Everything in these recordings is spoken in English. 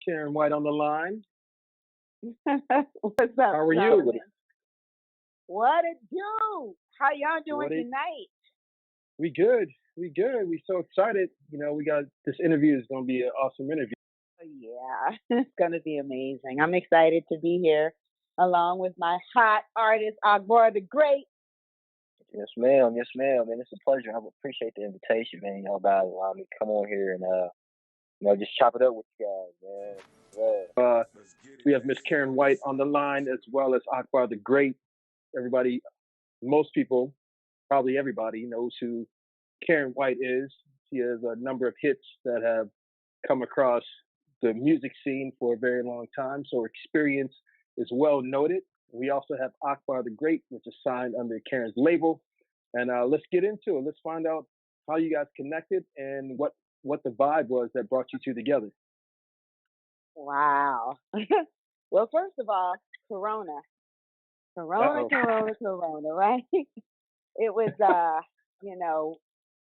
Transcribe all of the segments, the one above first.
Karyn White on the line. What's up, How are you? Solomon? What it do? How y'all doing What it? tonight? We good. We good. We so excited. We got this interview is going to be an awesome interview. Oh, yeah, it's gonna be amazing. I'm excited to be here along with my hot artist Akbar the Great. Yes, ma'am. Yes, ma'am. Man, it's a pleasure. I appreciate the invitation, man. Y'all guys allow me to come on here and just chop it up with you guys, man. Yeah. We have Miss Karyn White on the line as well as Akbar the Great. Everybody, most people, probably everybody knows who Karyn White is. She has a number of hits that have come across the music scene for a very long time, so her experience is well noted. We also have Akbar the Great, which is signed under Karyn's label. And let's get into it. Let's find out how you guys connected and what the vibe was that brought you two together. Wow. Well, first of all, Corona, right? It was,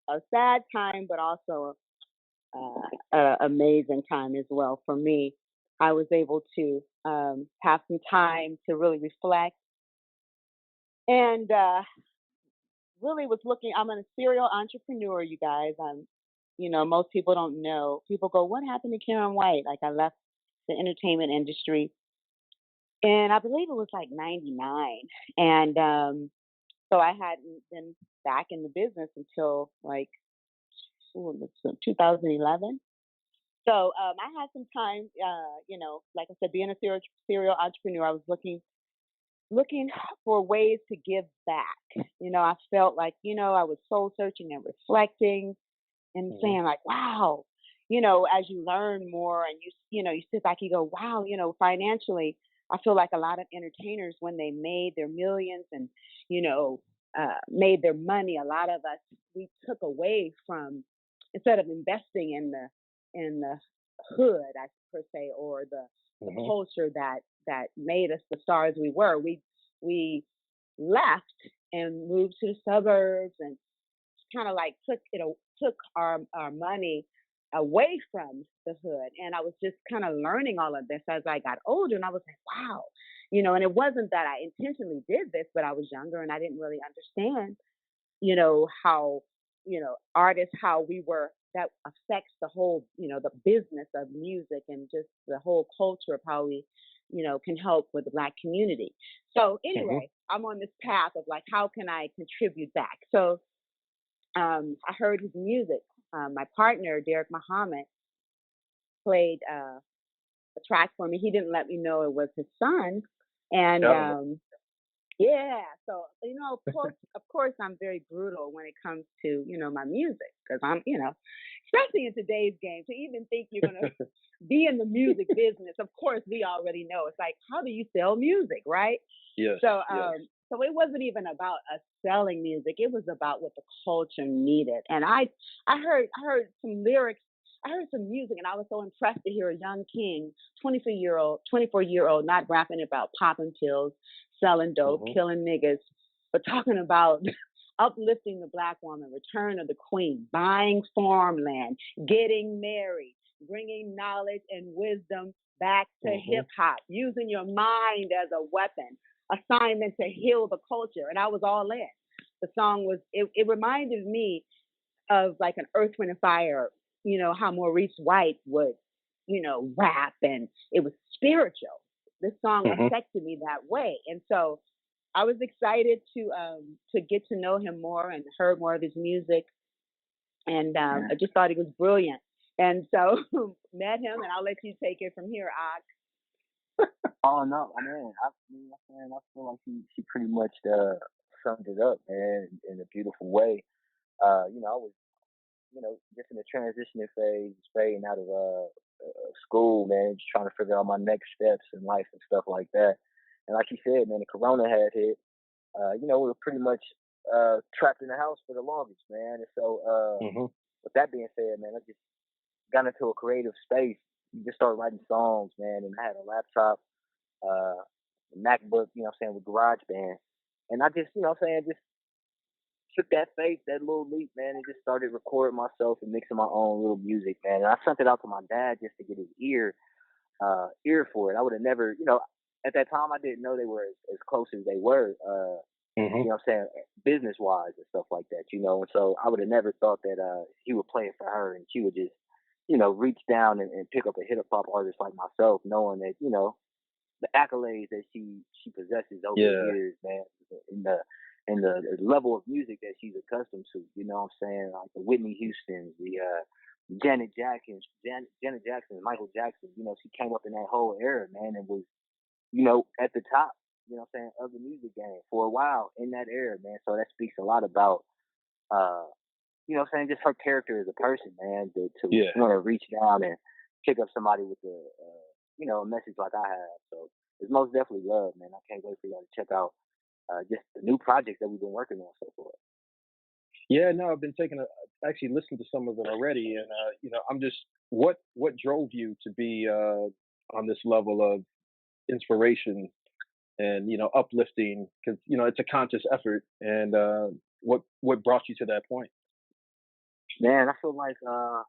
a sad time, but also an amazing time as well for me. I was able to have some time to really reflect and really was looking. I'm a serial entrepreneur, you guys. Most people don't know. People go, "What happened to Karyn White?" Like I left the entertainment industry, and I believe it was like '99, and so I hadn't been back in the business until like 2011. So I had some time, like I said, being a serial entrepreneur, I was looking for ways to give back. I felt like, I was soul searching and reflecting and Mm-hmm. saying like, wow, as you learn more and you sit back, you go, wow, financially, I feel like a lot of entertainers when they made their millions and, made their money, a lot of us, we took away from, instead of investing in the hood, I per se, or the Mm-hmm. culture that made us the stars we were. We left and moved to the suburbs and kind of like took our money away from the hood. And I was just kind of learning all of this as I got older, and I was like, wow, and it wasn't that I intentionally did this, but I was younger and I didn't really understand, how, artists, how we were, that affects the whole, the business of music and just the whole culture of how we, can help with the Black community. So Mm-hmm. anyway, I'm on this path of like, how can I contribute back? So I heard his music. My partner, Derek Muhammad, played a track for me. He didn't let me know it was his son. And yeah, so of course, I'm very brutal when it comes to my music because I'm especially in today's game to even think you're gonna be in the music business. Of course, we already know it's like how do you sell music, right? Yes. So Yes. so it wasn't even about us selling music. It was about what the culture needed. And I heard some lyrics. I heard some music, and I was so impressed to hear a young king, 24-year old, not rapping about popping pills, selling dope, Mm-hmm. killing niggas, but talking about uplifting the Black woman, return of the queen, buying farmland, getting married, bringing knowledge and wisdom back to Mm-hmm. hip hop, using your mind as a weapon, assignment to heal the culture. And I was all in. The song it reminded me of like an Earth, Wind, and Fire, how Maurice White would, rap, and it was spiritual. This song Mm-hmm. affected me that way. And so I was excited to get to know him more and heard more of his music. And I just thought he was brilliant. And so met him, and I'll let you take it from here, Ak. Oh no, I feel like she pretty much summed it up, man, in a beautiful way. I was, just in the transitioning phase, fading out of school, man, just trying to figure out my next steps in life and stuff like that. And like you said, man, the Corona had hit. We were pretty much trapped in the house for the longest, man. And so, Mm-hmm. with that being said, man, I just got into a creative space. You just started writing songs, man, and I had a laptop, uh, a MacBook, with GarageBand. And I just, just took that faith, that little leap, man, and just started recording myself and mixing my own little music, man. And I sent it out to my dad just to get his ear. ear for it. I would have never, at that time I didn't know they were as close as they were. Hmm. You know what I'm saying, business wise and stuff like that, and so I would have never thought that he would play it for her and she would just, reach down and pick up a hip hop artist like myself, knowing that, the accolades that she possesses over the Yeah. years, man, and the level of music that she's accustomed to, you know what I'm saying? Like the Whitney Houston, the Janet Jackson, Michael Jackson, she came up in that whole era, man, and was, at the top, what I'm saying, of the music game for a while in that era, man. So that speaks a lot about, uh, what I'm saying, just her character as a person, man, to Yeah. want to reach down and pick up somebody with a message like I have. So it's most definitely love, man. I can't wait for y'all to check out just the new projects that we've been working on so far. Yeah, no, I've been actually listened to some of it already, and I'm just what drove you to be on this level of inspiration and uplifting because it's a conscious effort, and what brought you to that point? Man, I feel like a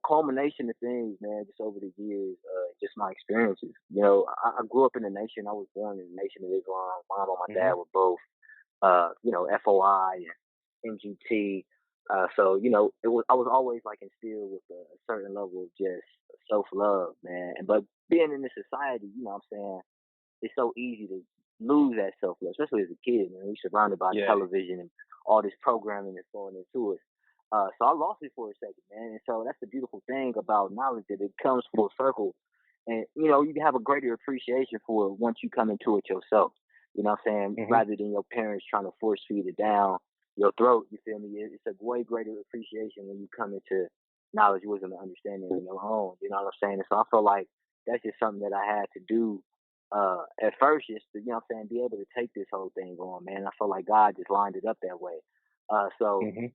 culmination of things, man, just over the years, just my experiences. I grew up in the nation. I was born in the Nation of Islam. My mom and my Hmm. dad were both, FOI and NGT. So I was always like instilled with a certain level of just self love, man. But being in this society, what I'm saying, it's so easy to lose that self love, especially as a kid. Man, we're surrounded by Yeah. television and all this programming that's going into us. So I lost it for a second, man. And so that's the beautiful thing about knowledge, that it comes full circle. And you have a greater appreciation for it once you come into it yourself. You know what I'm saying? Hmm. Rather than your parents trying to force feed it down your throat, you feel me? It's a way greater appreciation when you come into knowledge, wisdom, and understanding on your own. You know what I'm saying? And so I feel like that's just something that I had to do at first, just to, be able to take this whole thing on, man. I feel like God just lined it up that way. So Hmm.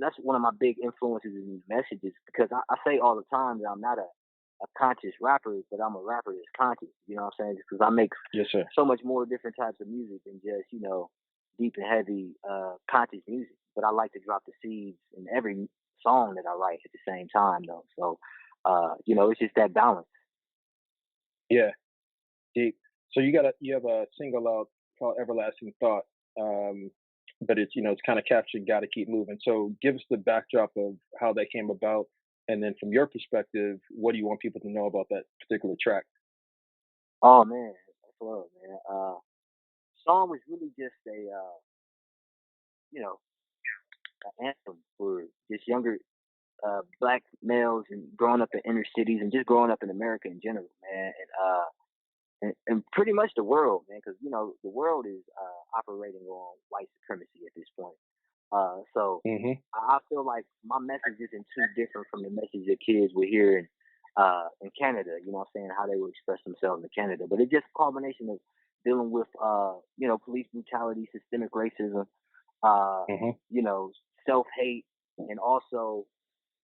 that's one of my big influences in these messages, because I say all the time that I'm not a conscious rapper, but I'm a rapper that's conscious. You know what I'm saying? Because I make Yes, sir. so much more different types of music than just deep and heavy conscious music. But I like to drop the seeds in every song that I write at the same time, though. So it's just that balance. Yeah. Deep. So you have a single out called "Everlasting Thought," um, but it's kind of captured. Got to keep moving. So give us the backdrop of how that came about, and then from your perspective, what do you want people to know about that particular track? Oh man, that's love, man. Song was really just you know, an anthem for just younger black males and growing up in inner cities and just growing up in America in general, man. And pretty much the world, man, because the world is operating on white supremacy at this point. So Hmm. I feel like my message isn't too different from the message that kids will hear in Canada. You know what I'm saying? How they will express themselves in Canada, but it's just a combination of dealing with police brutality, systemic racism, uh, Hmm. self hate, and also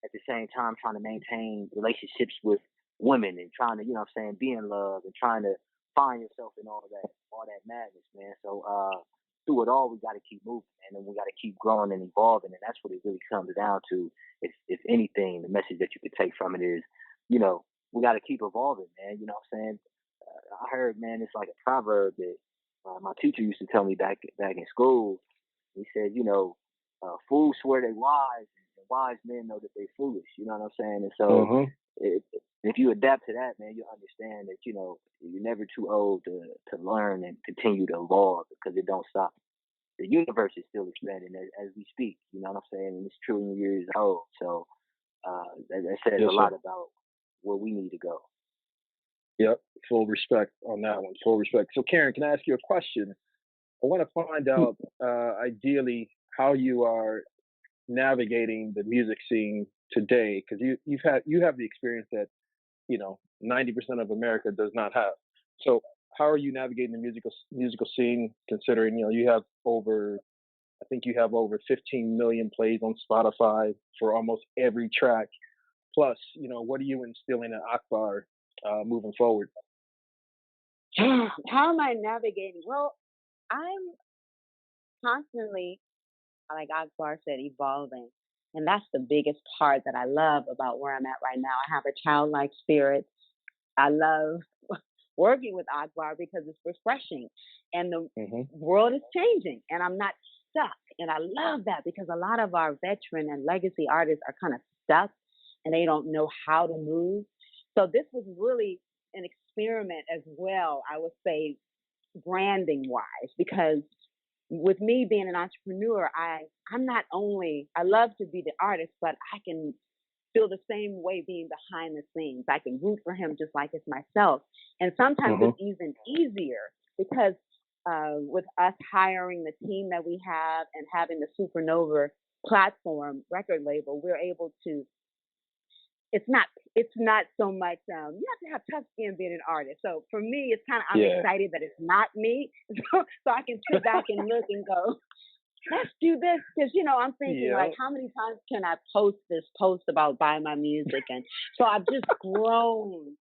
at the same time trying to maintain relationships with women and trying to, be in love and trying to find yourself in all that madness, man. So through it all we gotta keep moving, man, and we gotta keep growing and evolving, and that's what it really comes down to. If anything, the message that you could take from it is, we gotta keep evolving, man. You know what I'm saying? I heard, man, it's like a proverb that my teacher used to tell me back in school. He said, fools swear they wise, and wise men know that they foolish. You know what I'm saying? And so, Hmm. if you adapt to that, man, you'll understand that you're never too old to learn and continue to evolve, because it don't stop. The universe is still expanding as we speak. You know what I'm saying? And it's trillion years old. So that says Yes, a sir. lot about where we need to go. Yep. Full respect on that one. Full respect. So, Karen, can I ask you a question? I want to find out, ideally, how you are navigating the music scene today, because you have the experience that 90% of America does not have. So how are you navigating the musical scene, considering you have over, I think you have over 15 million plays on Spotify for almost every track. Plus, what are you instilling in Akbar moving forward? How am I navigating? Well, I'm constantly, like Akbar said, evolving. And that's the biggest part that I love about where I'm at right now. I have a childlike spirit. I love working with Akbar because it's refreshing and the Hmm. world is changing and I'm not stuck. And I love that because a lot of our veteran and legacy artists are kind of stuck and they don't know how to move. So this was really an experiment as well, I would say, branding wise, because with me being an entrepreneur, I'm not only I love to be the artist, but I can feel the same way being behind the scenes. I can root for him just like it's myself. And sometimes Hmm. it's even easier because with us hiring the team that we have and having the Supernova platform record label, we're able to it's not it's not so much you have to have tough skin being an artist. So for me it's kind of I'm Yeah. excited that it's not me. So I can sit back and look and go, let's do this because I'm thinking Yeah. like how many times can I post this post about buy my music, and so I've just grown,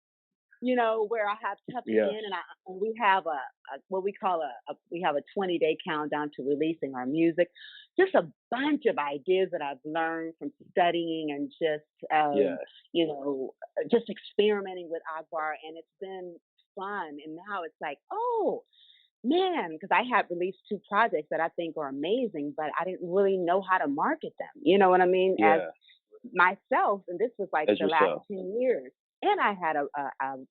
where I have tough Yes. skin, and we have a what we call we have a 20-day countdown to releasing our music. Just a bunch of ideas that I've learned from studying and just Yes. just experimenting with Akbar, and it's been fun. And now it's like, oh man, because I had released two projects that I think are amazing, but I didn't really know how to market them. You know what I mean? As Yeah. myself, and this was like As the last yourself. 10 years. And I had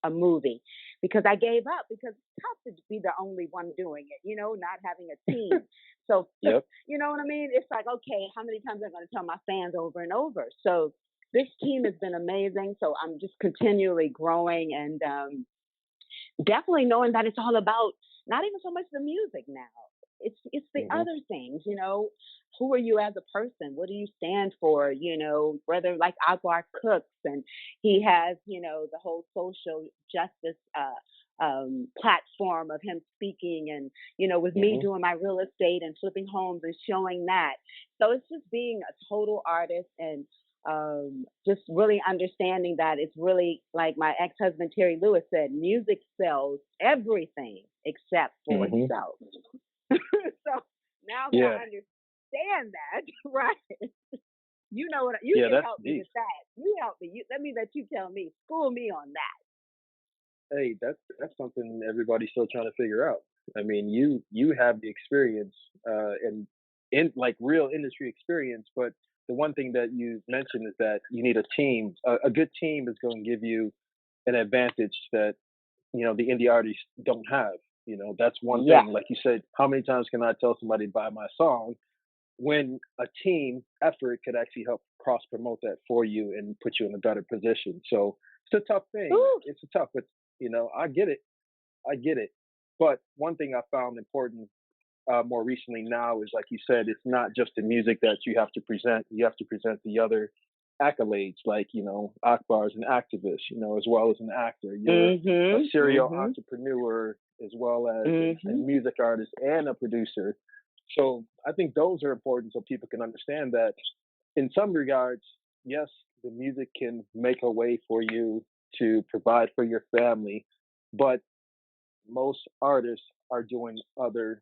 a movie because I gave up because it's tough to be the only one doing it, not having a team. So, Yep. you know what I mean? It's like, okay, how many times am I going to tell my fans over and over? So this team has been amazing. So I'm just continually growing and definitely knowing that it's all about not even so much the music now. It's the Hmm. other things, who are you as a person? What do you stand for? Whether like Akbar cooks and he has, the whole social justice platform of him speaking and, with me Hmm. doing my real estate and flipping homes and showing that. So it's just being a total artist and just really understanding that it's really like my ex-husband Terry Lewis said, music sells everything except for Hmm. itself. So now that Yeah. I understand that, right? You Yeah. can That's help me deep. with that. You help me. Let you tell me, school me on that. Hey, that's something everybody's still trying to figure out. I mean, you have the experience and in like real industry experience, but the one thing that you mentioned is that you need a team. A good team is going to give you an advantage that the indie artists don't have. That's one Yes. thing. Like you said, how many times can I tell somebody to buy my song when a team effort could actually help cross promote that for you and put you in a better position? So it's a tough thing. Ooh. It's a tough, but I get it. I get it. But one thing I found important more recently now is, like you said, it's not just the music that you have to present. You have to present the other accolades, like Akbar is an activist, as well as an actor. You're a Mhm. serial Mhm. entrepreneur as well as a Mhm. music artist and a producer. So I think those are important so people can understand that in some regards, yes, the music can make a way for you to provide for your family, but most artists are doing other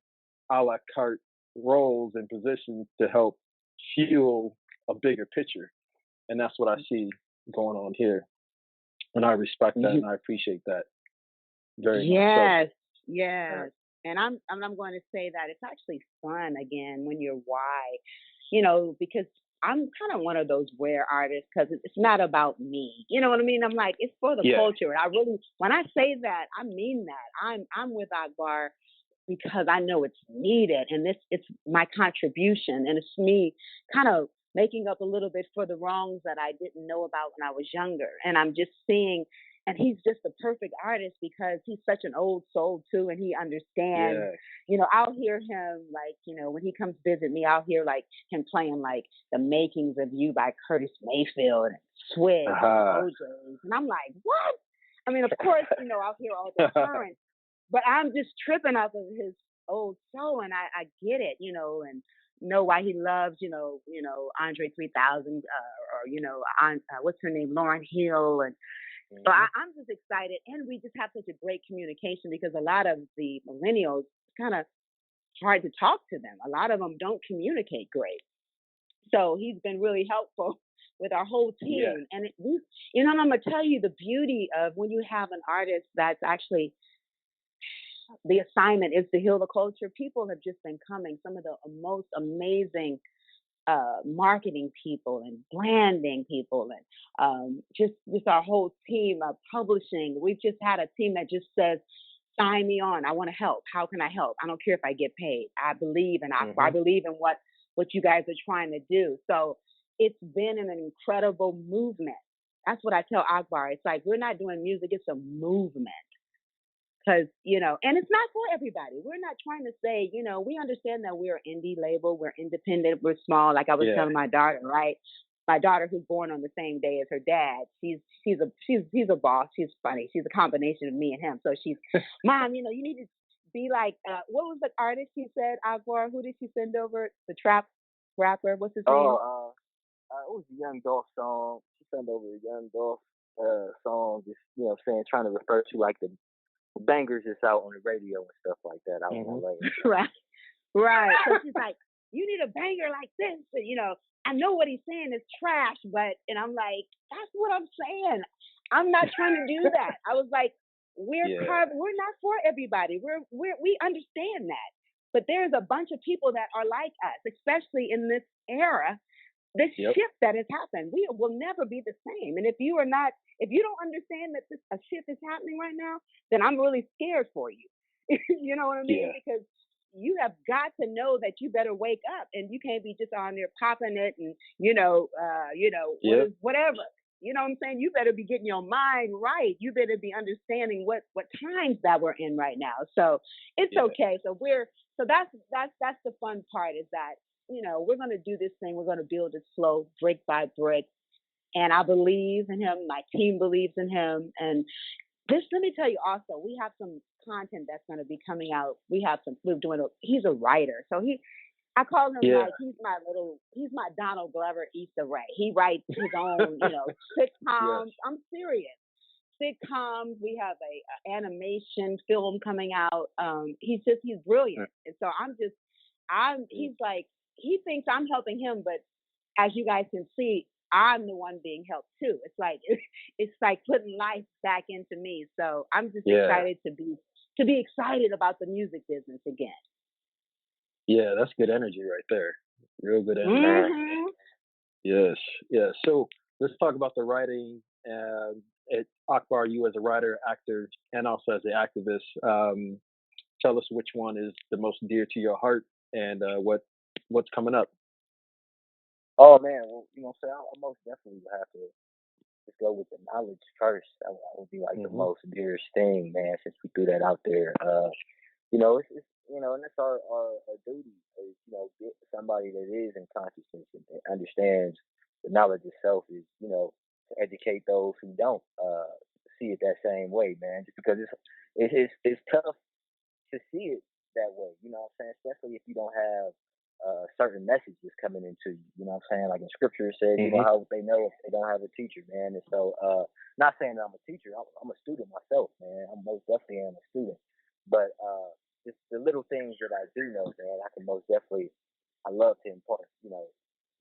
a la carte roles and positions to help fuel a bigger picture. And that's what I see going on here. And I respect that and I appreciate that very much so. Yes, Uh, yes. And I'm going to say that it's actually fun again when you're why, because I'm kind of one of those rare artists because it's not about me. You know what I mean? I'm like it's for the yeah, culture. And I really, when I say that, I mean that. I'm with Akbar because I know it's needed and it's my contribution and it's me kind of making up a little bit for the wrongs that I didn't know about when I was younger. And I'm just seeing and he's just the perfect artist because he's such an old soul too and he understands. yeah. I'll hear him like, when he comes visit me, I'll hear like him playing like The Makings of You by Curtis Mayfield and Swig and the Uh-huh. OJs. And I'm like, what? I mean, of course, I'll hear all the current but I'm just tripping off of his old soul, and I get it, and know why he loves, Andre 3000, or what's her name, Lauren Hill, and so Mhm. I'm just excited, and we just have such a great communication because a lot of the millennials kind of hard to talk to them. A lot of them don't communicate great. So he's been really helpful with our whole Yeah. team. And you know, and I'm gonna tell you the beauty of when you have an artist that's actually the assignment is to heal the culture. People have just been coming. Some of the most amazing marketing people and branding people and just our whole team of publishing. We've just had a team that just says, "Sign me on. I want to help. How can I help? I don't care if I get paid. I believe in I Hmm. believe in what you guys are trying to do." So it's been an incredible movement. That's what I tell Akbar. It's like we're not doing music; it's a movement. Because, you know, and it's not for everybody. We're not trying to say, you know, we understand that we're an indie label, we're independent, we're small. Like I was Yeah. telling my daughter, right? My daughter, who's born on the same day as her dad, she's a boss. She's funny. She's a combination of me and him. So she's, Mom, you know, you need to be like, what was the artist she said, Akbar? Who did she send over? The trap rapper. What's his name? Oh, it was a Young Dolph song. She sent over a Young Dolph song, just saying, trying to refer to like the bangers that's out on the radio and stuff like that out in Hmm. LA. Right. Right. So she's like, you need a banger like this. And, you know, I know what he's saying is trash, but, and I'm like, that's what I'm saying. I'm not trying to do that. I was like, Yeah. we're not for everybody. We understand that. But there's a bunch of people that are like us, especially in this era, this Yep. shift that has happened. We will never be the same. And if you don't understand that a shift is happening right now, then I'm really scared for you. You know what I mean? Yeah. Because you have got to know that you better wake up, and you can't be just on there popping it and Yep. whatever. You know what I'm saying? You better be getting your mind right. You better be understanding what times that we're in right now. So it's Yeah. okay. So that's the fun part is that we're going to do this thing. We're going to build it slow, brick by brick. And I believe in him. My team believes in him. And let me tell you also, we have some content that's going to be coming out. He's a writer. So I call him Yeah. like he's my Donald Glover Issa Rae. He writes his own, Yes. sitcoms. I'm serious. Sitcoms. We have a animation film coming out. He's brilliant. And so he's like, he thinks I'm helping him, but as you guys can see, I'm the one being helped too. It's like putting life back into me. So I'm just Yeah. excited to be excited about the music business again. Yeah. That's good energy right there. Real good energy. Man, Hmm. Yes. Yeah. So let's talk about the writing. Akbar, you as a writer, actor, and also as an activist. Tell us which one is the most dear to your heart, and what's coming up. oh man, well, so I most definitely would have to just go with the knowledge first. That would be like the Hmm. most dearest thing, man. Since we threw that out there, it's and that's our duty is get somebody that is in consciousness and understands the knowledge itself is to educate those who don't see it that same way, man. Just because it's tough to see it that way. You know what I'm saying? Especially if you don't have certain messages coming into you. You know what I'm saying? Like in scripture it says, Hmm. how would they know if they don't have a teacher, man? And so, not saying that I'm a teacher. I'm a student myself, man. I most definitely am a student. But just the little things that I do know, man, I can most definitely. I love to impart,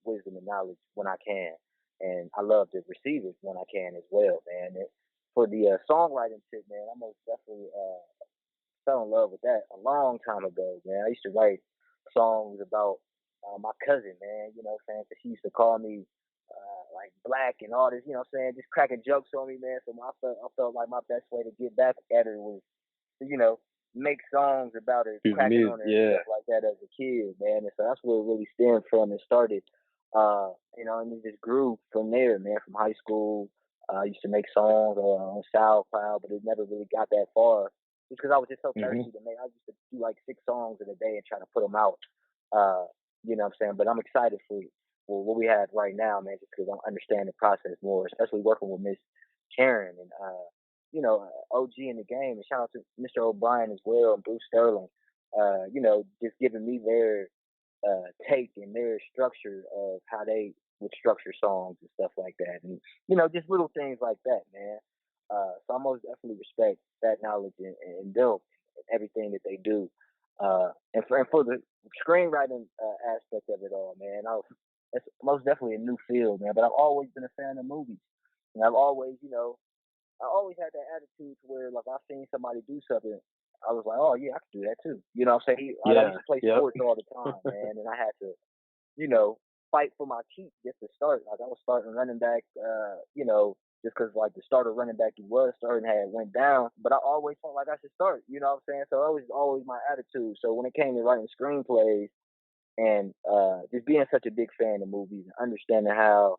wisdom and knowledge when I can, and I love to receive it when I can as well, man. And for the songwriting tip, man, I most definitely fell in love with that a long time ago, man. I used to write songs about my cousin, man. You know what I'm saying? 'Cause she used to call me like black and all this. You know what I'm saying? Just cracking jokes on me, man. So I felt like my best way to get back at her was, to, make songs about her, Through the cracking music. on her and Yeah. stuff like that as a kid, man. And so that's where it really stemmed from and started. And it just grew from there, man. From high school, I used to make songs on SoundCloud, but it never really got that far just because I was just so Hmm. thirsty to make. I used to do like 6 songs in a day and try to put them out. You know what I'm saying? But I'm excited for what we have right now, man, just because I understand the process more, especially working with Miss Karyn and OG in the game. And shout out to Mr. O'Brien as well and Bruce Sterling. Just giving me their take and their structure of how they would structure songs and stuff like that, and just little things like that, man. So I most definitely respect that knowledge and them and everything that they do. And for the screenwriting aspect of it all, man, it's most definitely a new field, man. But I've always been a fan of movies, and I've always, I always had that attitude to where like I seen somebody do something, I was like, oh yeah, I could do that too. You know what I'm saying? I Yeah. used to play Yep. sports all the time, man, and I had to, you know, fight for my keep just to start. Like I was starting running back, just because like the starter running back he was starting had went down, but I always felt like I should start. You know what I'm saying? So that was always my attitude. So when it came to writing screenplays and just being such a big fan of movies and understanding how,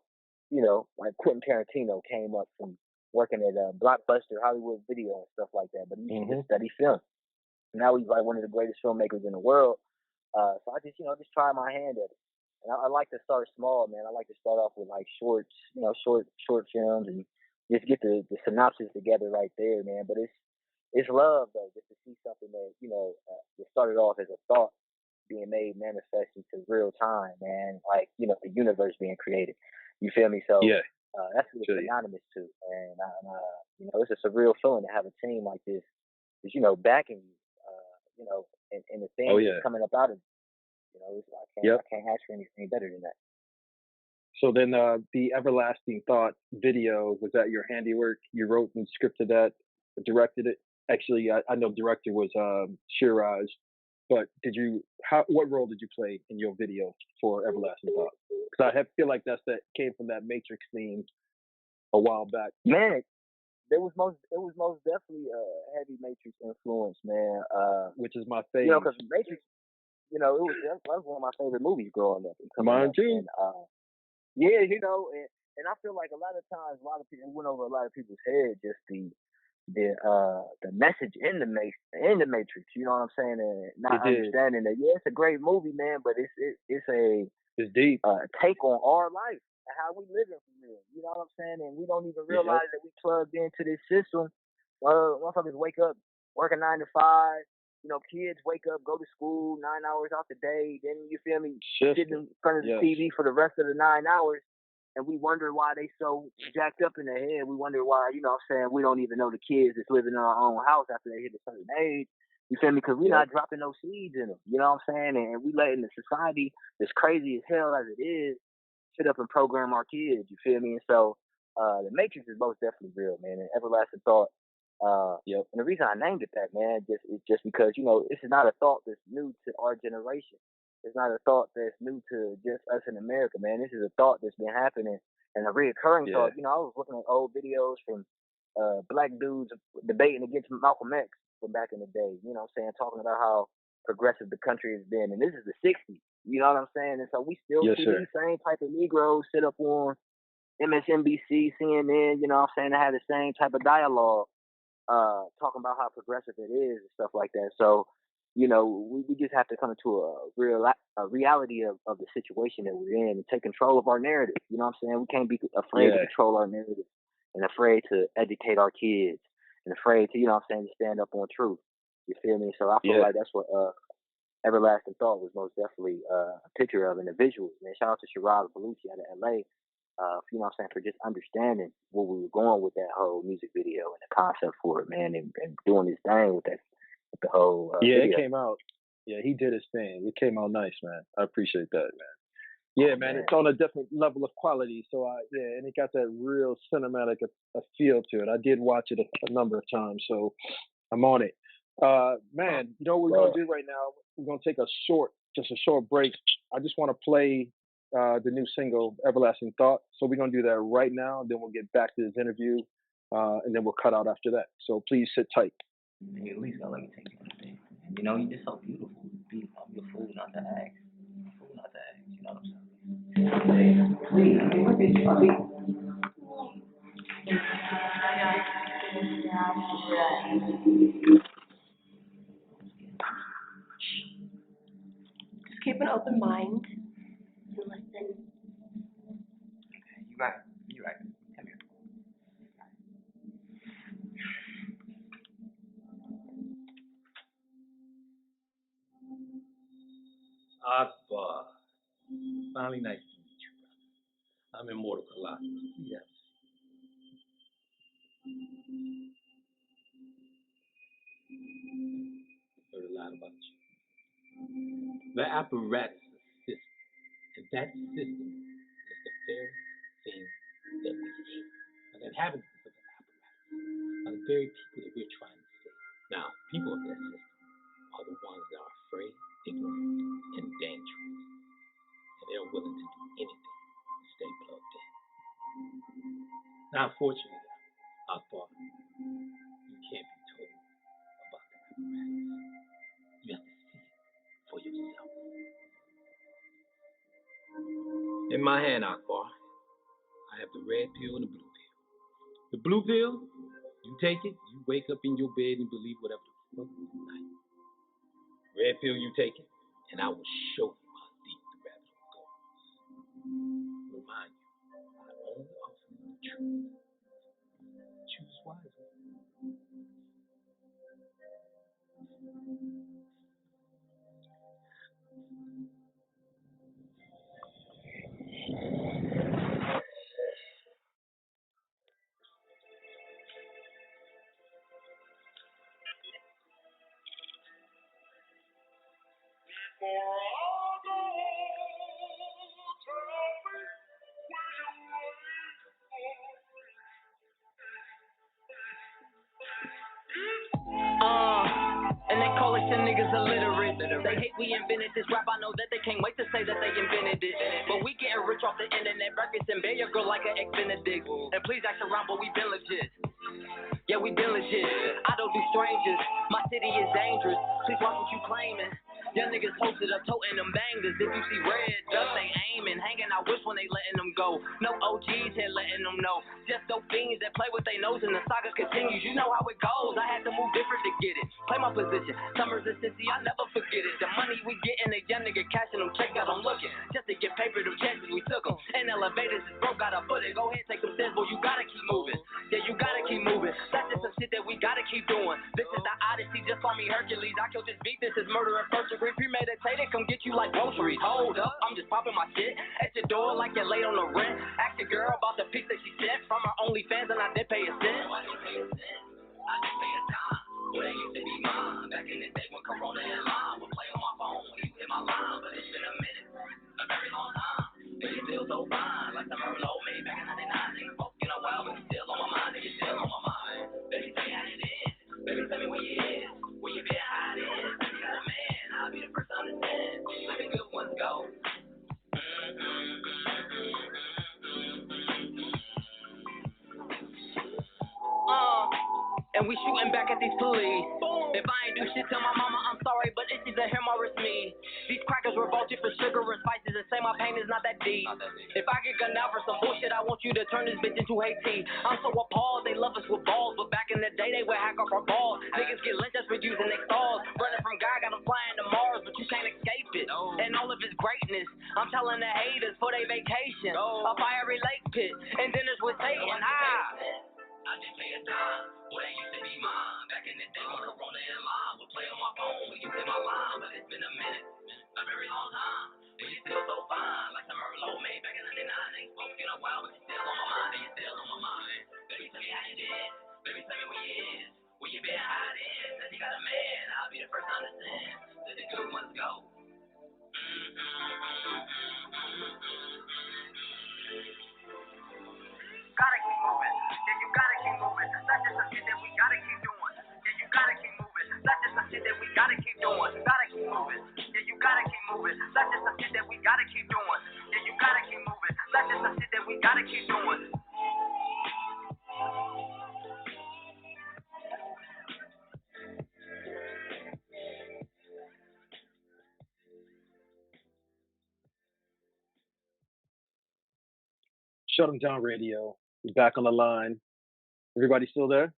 like Quentin Tarantino came up from working at Blockbuster, Hollywood Video, and stuff like that, but he used to study film. Now he's like one of the greatest filmmakers in the world. So I just, just try my hand at it. And I like to start small, man. I like to start off with like shorts, short films, and just get the synopsis together right there, man. But it's love though, just to see something that that started off as a thought being made manifest into real time, man. Like the universe being created. You feel me? So Yeah. that's what it's synonymous to, and it's a surreal feeling to have a team like this, is backing you, and the things that's coming up out of it. I can't ask for anything better than that. So then the Everlasting Thought video, was that your handiwork? You wrote and scripted that, directed it? Actually, I know director was Shiraz, but what role did you play in your video for Everlasting Thought? Because I feel like that came from that Matrix theme a while back. Man, it was most definitely a heavy Matrix influence, man. Which is my favorite. Because Matrix, that was one of my favorite movies growing up. Mine too. Yeah, and I feel like a lot of times, a lot of people, it went over a lot of people's head, just the message in the Matrix. You know what I'm saying? And not understanding that, it's a great movie, man, but it's deep. Take on our life and how we living for real. You know what I'm saying? And we don't even realize that we plugged into this system. Motherfuckers wake up working 9 to 5. Kids wake up, go to school 9 hours out the day. Then you feel me, sitting in front of the TV for the rest of the 9 hours, and we wonder why they so jacked up in their head. We wonder why, we don't even know the kids that's living in our own house after they hit a certain age. You feel me? Because we're not dropping no seeds in them. You know what I'm saying? And we letting the society, as crazy as hell as it is, sit up and program our kids. You feel me? And so the Matrix is most definitely real, man. And Everlasting Thought. And the reason I named it that, man, is just because this is not a thought that's new to our generation. It's not a thought that's new to just us in America, man. This is a thought that's been happening and a reoccurring thought. I was looking at old videos from black dudes debating against Malcolm X from back in the day. You know what I'm saying? Talking about how progressive the country has been, and this is the '60s. You know what I'm saying? And so we still see these same type of Negroes sit up on MSNBC, CNN. You know what I'm saying? They have the same type of dialogue. Talking about how progressive it is and stuff like that. So, we just have to come into a reality of the situation that we're in and take control of our narrative. You know what I'm saying? We can't be afraid to control our narrative and afraid to educate our kids and afraid to, to stand up on truth. You feel me? So I feel like that's what Everlasting Thought was most definitely a picture of, and the visuals. Man, shout out to Shiraz Belushi out of LA. For just understanding where we were going with that whole music video and the concept for it, man, and doing his thing with the whole video. It came out. Yeah, he did his thing. It came out nice, man. I appreciate that, man. Yeah, man, it's on a different level of quality. So, and it got that real cinematic a feel to it. I did watch it a number of times, so I'm on it. Man, you know what we're going to do right now? We're going to take a short break. I just want to play the new single, Everlasting Thought. So we're going to do that right now. Then we'll get back to this interview, and then we'll cut out after that. So please sit tight. You at least got like take you on a date. And you're just so beautiful. You're a fool not to ask. You know what I'm saying? Please, look at you. Just keep an open mind and listen. Okay, you right. Come here. Akbar, finally nice to meet you, brother. I'm Immortal Colossus. Yes. Heard a lot about you. The apparatus is a system, and that system thing that we hate. And the inhabitants of the apparatus are the very people that we're trying to save. Now, people of that system are the ones that are afraid, ignorant, and dangerous. And they're willing to do anything to stay plugged in. Now, unfortunately, Akbar, you can't be told about the apparatus. You have to see it for yourself. In my hand, Akbar, I have the red pill and the blue pill. The blue pill, you take it, you wake up in your bed and believe whatever the fuck you like. Red pill, you take it, and I will show you how deep the rabbit hole goes. Remind you, I only offer you the truth. Choose wisely. And they call us the niggas illiterate. They hate we invented this rap. I know that they can't wait to say that they invented it. But we getting rich off the internet. Breakfast and bed your girl like an ex-Benedict. And please ask around, but we been legit. Yeah, we been legit. I don't do strangers. My city is dangerous. Please watch what you claiming. Young niggas posted up, toting them bangers. If you see red, just they aiming, hanging. I wish when they letting them go. No OGs here letting them know. Just dope fiends that play with their nose and the saga continues. You know how it goes. I had to move different to get it. Play my position. Summer's a city, I never forget it. The money we getting, the young nigga cashing them checks out. I'm looking just to get paper. Them chances we took them. And elevators is broke, gotta put it. Go ahead, take them steps, boy. You gotta keep moving. Yeah, you gotta keep moving. That's just some shit that we gotta keep doing. This is the Odyssey, just call me Hercules. I killed this beat, this is murder and first degree. Premeditated, come get you like groceries. Hold up, I'm just popping my shit at your door like you're late on the rent. Ask your girl about the pics that she sent from her OnlyFans and I did pay a cent. I did pay a dime. Well, they used to be mine. Back in the day when Corona and Line would play on my phone when you hit my line. But it's been a minute, a very long time. And you feel so fine, like the Merlot made back in 99. Niggas spoke in a while, but you still on my mind. Niggas still on my mind. Baby, tell me how it is. Baby, tell me where you is. Where you been hiding? You got a man, I'll be the first to understand. Let the good ones go. And we shooting back at these police. If I ain't do shit to my mama, I'm sorry, but it's either him or it's me. These crackers revolted for sugar and spices and say my pain is not that deep. If I get gunned out for some bullshit, I want you to turn this bitch into Haiti. I'm so appalled, they love us with balls, but back in the day they would hack off our balls. Niggas get lynched just for using their stalls. Running from God, got them flying to Mars, but you can't escape it. And all of his greatness, I'm telling the haters for their vacation. A fiery lake pit, and dinners with Satan. I just pay a dime. Well, that used to be mine. Back in the day when Corona and Line would play on my phone when you hit my line. But it's been a minute, a very long time. And you still so fine, like the Merlot made back in 99. Ain't spoke in a while, but you still on my mind. And you still on my mind. Baby, tell me how you did. Baby, tell me where you is. Where you been hiding? Said you got a man, I'll be the first to understand. Let the good ones go. Gotta keep moving. Yeah, you gotta keep moving. That's just some shit that we gotta keep doing. Yeah, you gotta keep moving. That's just some shit that we gotta keep doing. Gotta keep moving. Yeah, you gotta keep moving. That's just some shit that we gotta keep doing. Yeah, you gotta keep moving. That's just some shit that we gotta keep doing. Shut 'em down radio. We're back on the line. Everybody still there?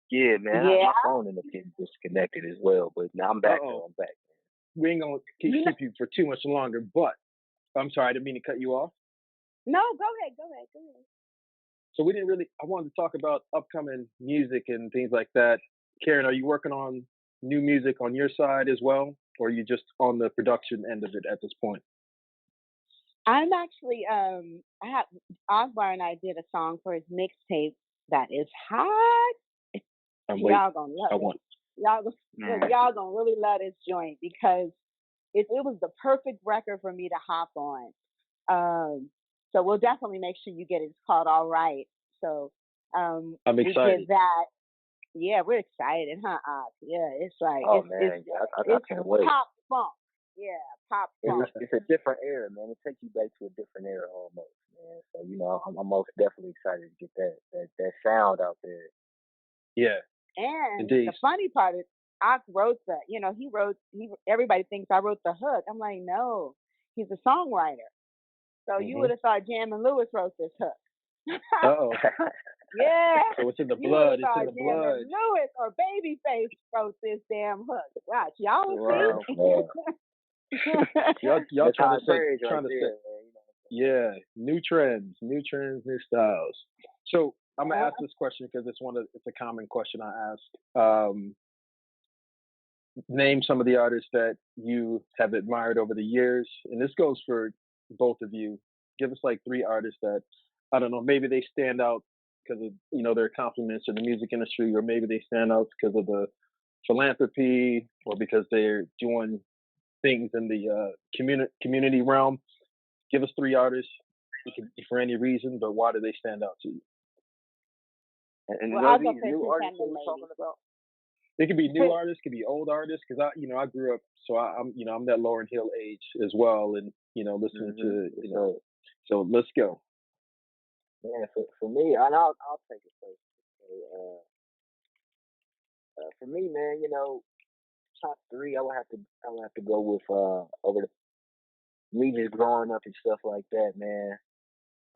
Yeah, man. Yeah. My phone ended up getting disconnected as well, but now I'm back. Uh-oh. I'm back. We ain't gonna keep you for too much longer, but I'm sorry, I didn't mean to cut you off. No, go ahead. So we didn't really. I wanted to talk about upcoming music and things like that. Karyn, are you working on new music on your side as well, or are you just on the production end of it at this point? I'm actually I have Akbar and I did a song for his mixtape that is hot. I'm waiting. Y'all gonna love I it. want. Y'all gonna really love this joint because it was the perfect record for me to hop on. So we'll definitely make sure you get it. It's called All Right. So I'm we excited. did that. Yeah, we're excited, huh? Yeah, it's like Oh man, I can't wait. Pop funk. Yeah, pop funk. It's a different era, man. It takes you back to a different era almost, man. So I'm most definitely excited to get that sound out there. Yeah. And Indeed. the funny part is, Ak wrote everybody thinks I wrote the hook. I'm like, no, he's a songwriter. So you would have thought Jam and Lewis wrote this hook. Uh-oh. Yeah. So it's in the blood. It's in the Jam blood. and Lewis or Babyface wrote this damn hook. Watch, y'all Wow. see. y'all trying to say, man. yeah, new trends, new styles. So I'm gonna ask this question because it's a common question I ask. Name some of the artists that you have admired over the years, and this goes for both of you. Give us like 3 artists that, I don't know, maybe they stand out because of their accomplishments in the music industry, or maybe they stand out because of the philanthropy, or because they're doing things in the community realm. Give us 3 artists. It could be for any reason, but why do they stand out to you? And I'll these go first new since artists I'm the that we're talking lady. about. It could be new artists, could be old artists, because I grew up, so I'm that Lauryn Hill age as well, and listening to so let's go. Yeah, for me, and I'll take it first. For me, man, top 3, I would have to go with over me just growing up and stuff like that, man.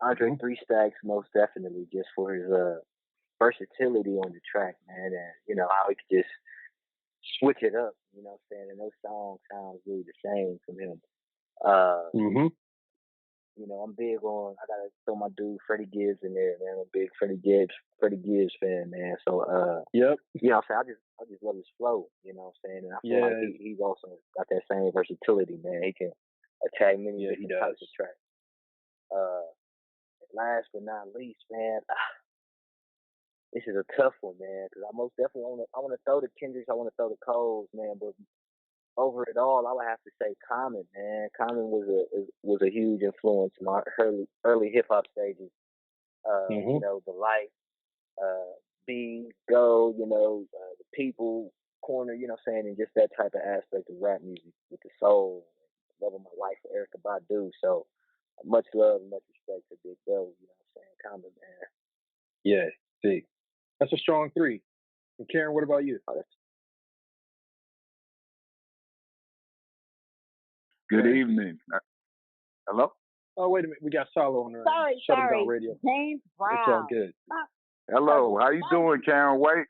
Andre 3 Stacks, most definitely, just for his versatility on the track, man, and how he could just switch it up, what I'm saying, and those songs sound really the same from him. I'm big on, I gotta throw my dude Freddie Gibbs in there, man. I'm a big Freddie Gibbs fan, man. So yep. I'm saying, I just love his flow, what I'm saying, and I feel like he's also got that same versatility, man. He can attack many different types of tracks. Last but not least, man, this is a tough one, man, because I most definitely I want to throw the Kendricks, I want to throw the Coles, man, but over it all, I would have to say Common, man. Common was a huge influence in my early hip hop stages. The Light, B, Go, the People Corner, what I'm saying, and just that type of aspect of rap music with the soul, love of my life for Erykah Badu. So much love and much respect to Big Go, what I'm saying, Common, man. Yeah, see, that's a strong 3. And Karyn, what about you? Good evening. Hello? Oh, wait a minute. We got Salo on the Sorry. Radio. James Brown. It's all good. Hello. How you doing, Karyn White?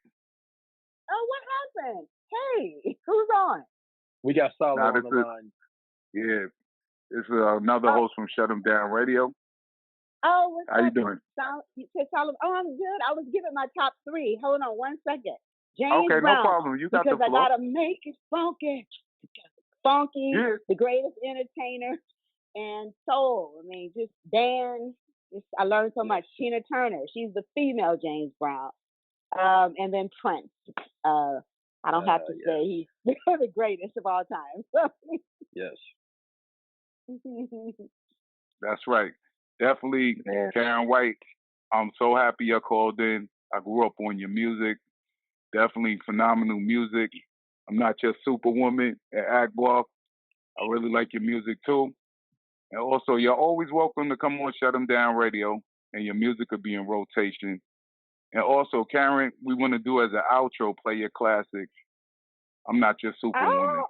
Oh, what happened? Hey, who's on? We got Salo on the line. Yeah. It's another host from Shut 'Em Down Radio. Oh, what's How you doing? You said Solomon. Oh, I'm good. I was giving my top 3. Hold on 1 second. James Brown. Okay, no problem. You got the floor. Because I gotta make it funky. Funky, the greatest entertainer, and soul. I mean, just dance. I learned so much. Tina Turner, she's the female James Brown. And then Prince. I don't have to say he's the greatest of all time. Yes. That's right. Definitely, Karyn White. I'm so happy you called in. I grew up on your music. Definitely phenomenal music. I'm not just Superwoman at Akbar. I really like your music too. And also, you're always welcome to come on Shut 'Em Down Radio, and your music will be in rotation. And also, Karyn, we want to do as an outro, play your classics. I'm not just Superwoman.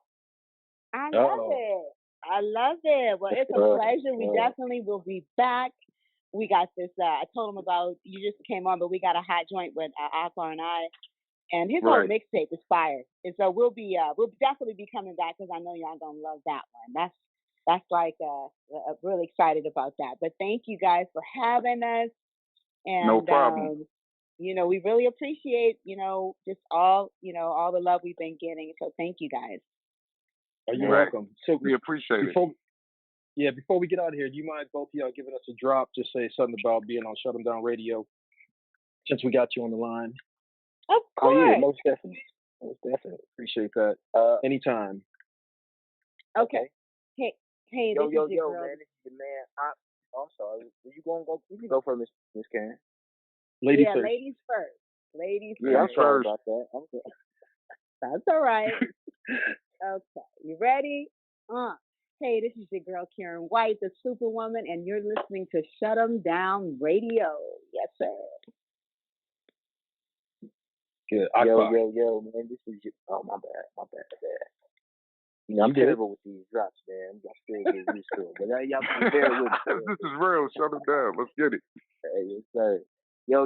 Oh, I love it. Well, it's a pleasure. We definitely will be back. We got this. I told him about, you just came on, but we got a hot joint with Akbar and I. And his whole mixtape is fire. And so we'll definitely be coming back because I know y'all gonna love that one. That's like really excited about that. But thank you guys for having us. And no problem. We really appreciate, just all the love we've been getting. So thank you guys. You're welcome. So we appreciate it. Before we get out of here, do you mind both of y'all giving us a drop? Just say something about being on Shut 'Em Down Radio since we got you on the line. Of course. Oh, yeah, most definitely. Appreciate that. Anytime. Okay. Hey, yo, this is your girl. man. This is your man. I'm sorry. You going to go? You can go for Miss Karen. Ladies Yeah, first. ladies first. Ladies Yeah, I'm first. sorry about that. I'm good. That's all right. Okay, you ready? Hey, this is your girl Karyn White, the Superwoman, and you're listening to Shut 'Em Down Radio. Yes, sir. Good. Yo, Akbar. man. This is your, oh my bad. You know, I'm You did it. terrible with these drops, man. I'm still getting used to it. But y'all can bear with me. This is real. Shut it down. Let's get it. Hey, yes, sir. Yo,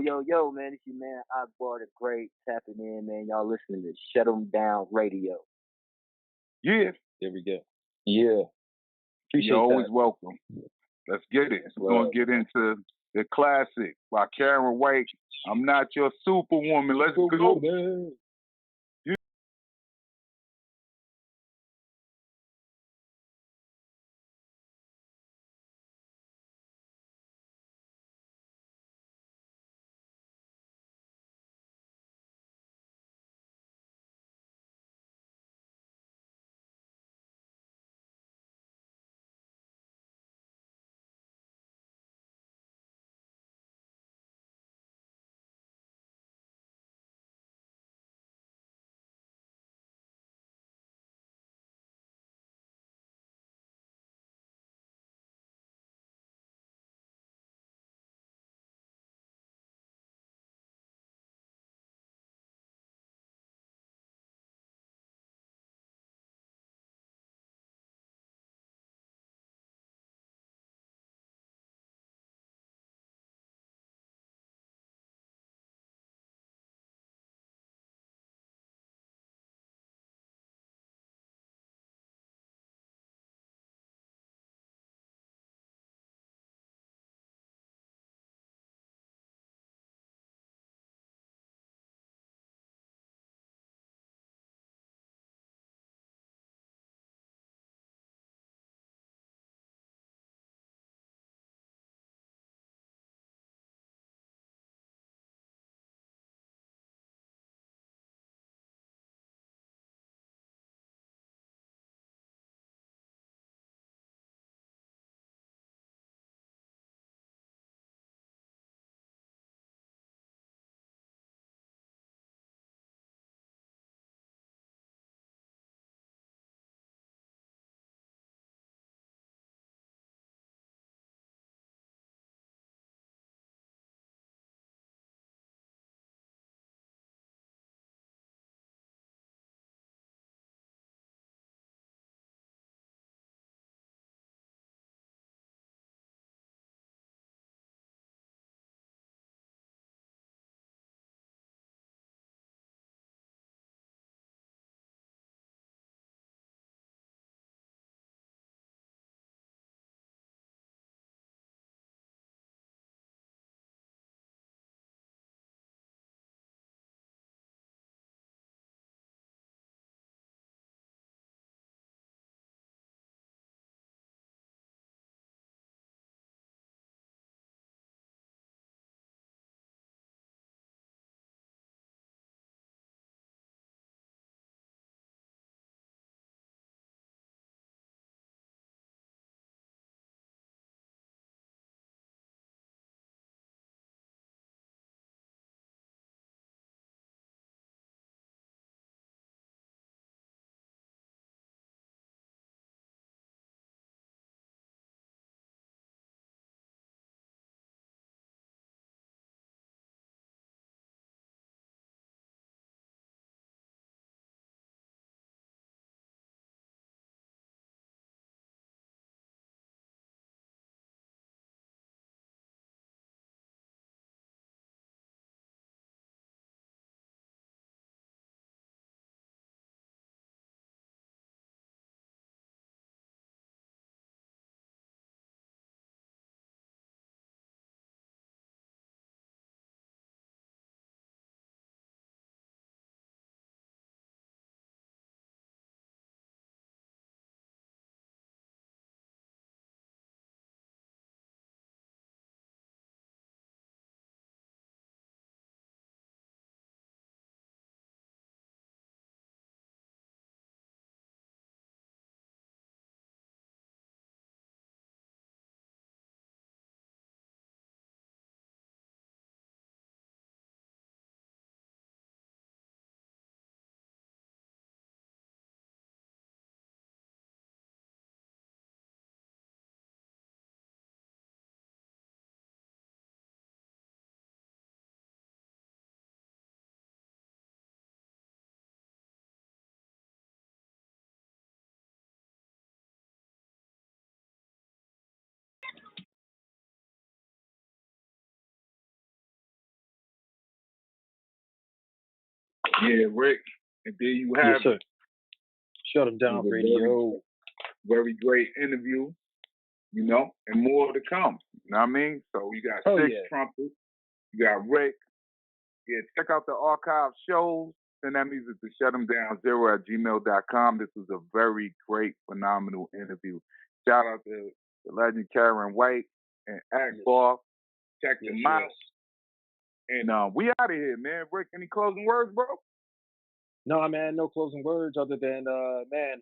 man. It's your man Akbar the Great tapping in, man. Y'all listening to Shut 'Em Down Radio. Yeah. There we go. Yeah. Appreciate You're always that. welcome. Let's get it. We're going to get into the classic by Karyn White. I'm Not Your Superwoman. Let's go. Superwoman. Yeah, Rick. And there you have Yes, sir. it. Shut them It down, was a radio. very great interview, you know, and more to come. You know what I mean? So you got Oh, six yeah. trumpets, you got Rick. Yeah, check out the archive shows. Send that music to shutthemdown0@gmail.com. This was a very great, phenomenal interview. Shout out to the legend Karyn White and Akbar. Check them out. And we out of here, man. Rick, any closing words, bro? No, man, no closing words other than, man,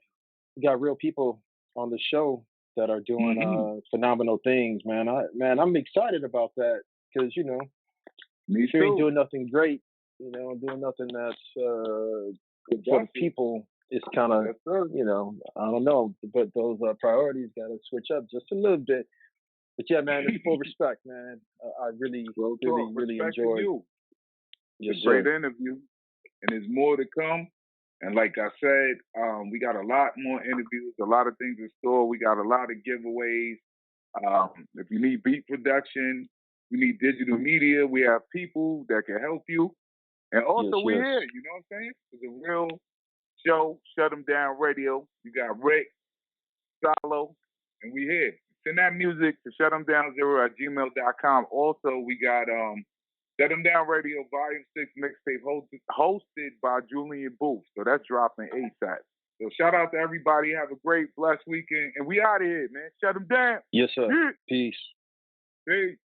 we got real people on the show that are doing phenomenal things, man. I'm excited about that because, you know, Me if you ain't too. doing nothing great, you know, doing nothing that's for the people, it's kind of, you know, I don't know, but those priorities got to switch up just a little bit. But yeah, man, it's full respect, man. I really enjoyed it. It's a great interview, and there's more to come. And like I said, we got a lot more interviews, a lot of things in store. We got a lot of giveaways. If you need beat production, you need digital media, we have people that can help you. And also, we're here, you know what I'm saying? It's a real show, Shut 'em Down Radio. You got Rick, Salo, and we here. Send that music to shutthemdown0@gmail.com. Also, we got Shut 'em Down Radio Volume 6 mixtape hosted by Julian Booth. So that's dropping ASAP. So shout out to everybody. Have a great, blessed weekend. And we out of here, man. Shut 'em down. Yes, sir. Yeah. Peace. Peace.